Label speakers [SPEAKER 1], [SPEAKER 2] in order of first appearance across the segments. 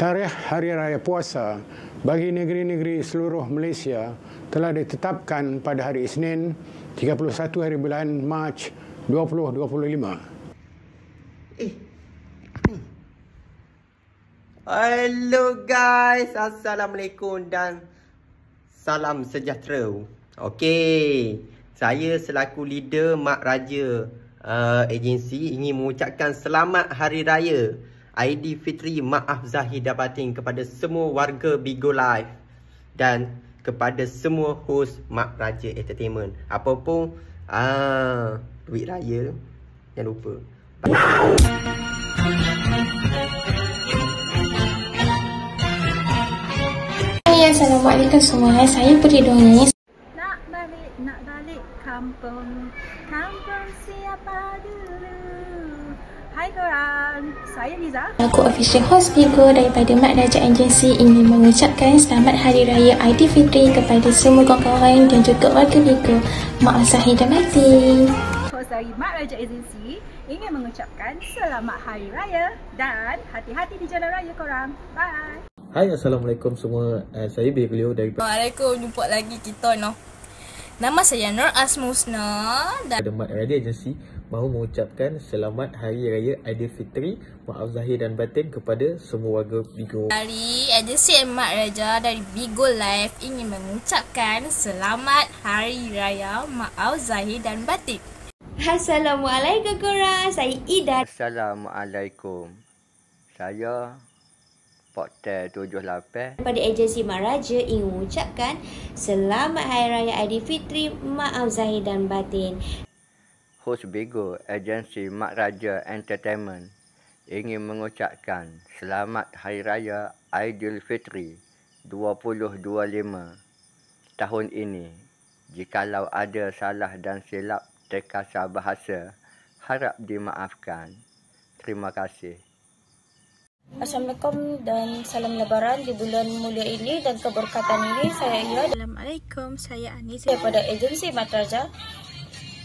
[SPEAKER 1] Tarikh Hari Raya Puasa bagi negeri-negeri seluruh Malaysia telah ditetapkan pada hari Isnin 31 hari bulan Mac 2025.
[SPEAKER 2] Hello guys, Assalamualaikum dan salam sejahtera. Okey, saya selaku leader Mak Raja agensi ingin mengucapkan selamat Hari Raya Aidilfitri Maaf Zahir dan Batin kepada semua warga Bigo Live dan kepada semua hos Mak Raja Entertainment. Apa pun duit raya jangan lupa.
[SPEAKER 3] Assalamualaikum semua. Saya Putri Doni.
[SPEAKER 4] Nak balik kampung. Kampung siapa dulu? Hai korang, saya Liza.
[SPEAKER 3] Aku official host Bigo daripada Mak Raja Agensi ingin mengucapkan selamat Hari Raya Aidilfitri kepada semua kawan-kawan dan juga warga Bigo. Maaf Zahir dan Batin.
[SPEAKER 4] Host dari Mak Raja Agensi ingin mengucapkan selamat Hari Raya dan hati-hati di jalan raya korang. Bye.
[SPEAKER 5] Hai, Assalamualaikum semua. Saya Birlio dari
[SPEAKER 6] Assalamualaikum, jumpa lagi kita no. Nama saya Nur Asmusna dan
[SPEAKER 5] Mak Raja Agensi mahu mengucapkan selamat Hari Raya Aidilfitri Maaf Zahir dan Batin kepada semua warga Bigo.
[SPEAKER 6] dari agensi Mak Raja dari Bigo Live ingin mengucapkan selamat Hari Raya Maaf Zahir dan Batin.
[SPEAKER 7] Assalamualaikum korang, saya Ida.
[SPEAKER 2] Assalamualaikum. Saya Porter 78
[SPEAKER 7] Pada agensi Mak Raja ingin mengucapkan selamat Hari Raya Aidilfitri Maaf Zahir dan Batin.
[SPEAKER 2] Hos Bigo agensi Mak Raja Entertainment ingin mengucapkan selamat Hari Raya Aidilfitri 2025 tahun ini. Jikalau ada salah dan silap terkasar bahasa, harap dimaafkan. Terima kasih.
[SPEAKER 6] Assalamualaikum dan salam lebaran di bulan mulia ini dan keberkatan ini. Saya Ira.
[SPEAKER 4] Assalamualaikum, saya Anis
[SPEAKER 6] Daripada agensi Mak Raja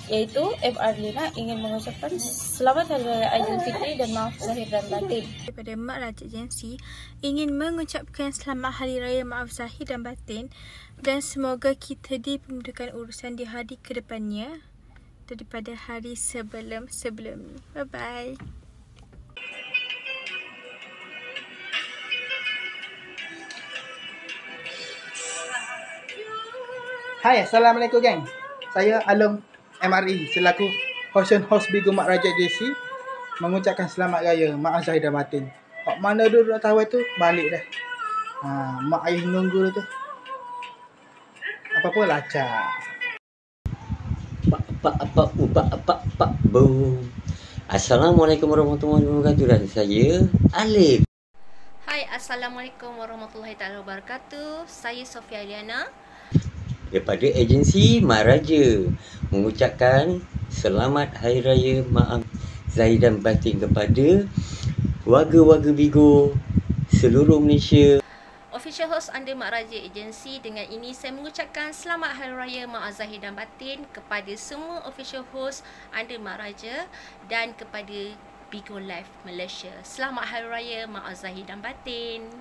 [SPEAKER 6] iaitu MR Lina ingin mengucapkan selamat Hari Raya Aidilfitri dan Maaf Zahir dan Batin.
[SPEAKER 4] daripada Mak Raja Agensi ingin mengucapkan selamat Hari Raya Maaf Zahir dan Batin dan semoga kita dipermudahkan urusan di hari kedepannya daripada hari sebelum ni. Bye-bye.
[SPEAKER 8] Hai, Assalamualaikum geng. Saya Along MRE selaku host Bigo Mak Raja JC mengucapkan selamat raya Maaf Zahir dan Batin. Hak mana dulu nak tahu tu balik dah. Mak ayah nunggu tu. Apa-apa lacak.
[SPEAKER 9] Pak boom. Assalamualaikum warahmatullahi wabarakatuh dan saya Alif.
[SPEAKER 6] Hai, Assalamualaikum warahmatullahi wabarakatuh. Saya Sofia Liana
[SPEAKER 9] Daripada agensi Mak Raja mengucapkan selamat Hari Raya Maaf Zahir dan Batin kepada warga-warga Bigo seluruh Malaysia.
[SPEAKER 6] Official host under Mak Raja Agensi. Dengan ini saya mengucapkan selamat Hari Raya Maaf Zahir dan Batin kepada semua official host under Mak Raja dan kepada Bigo Live Malaysia. Selamat Hari Raya Maaf Zahir dan Batin.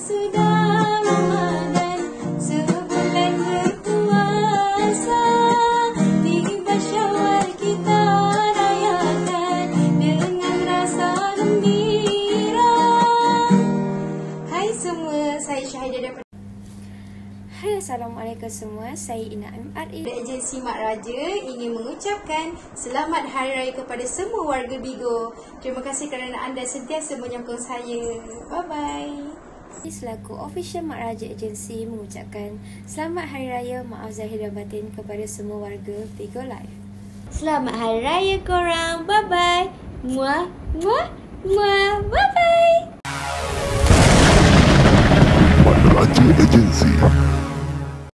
[SPEAKER 7] Sudah Ramadan, sebulan berpuasa, tiba Syawal kita rayakan dengan rasa gembira. Hai semua, saya Syahidah daripada Hai, Assalamualaikum semua. Saya Ina MRE dari agensi Mak Raja ingin mengucapkan selamat Hari Raya kepada semua warga Bigo. Terima kasih kerana anda sentiasa menyokong saya. Bye-bye. Selaku official Mak Raja Agensi mengucapkan selamat Hari Raya Maaf Zahir dan Batin kepada semua warga Bigo Live. Selamat Hari Raya korang. Bye-bye. Muah, muah, muah. Bye-bye.
[SPEAKER 10] Mak Raja Agensi.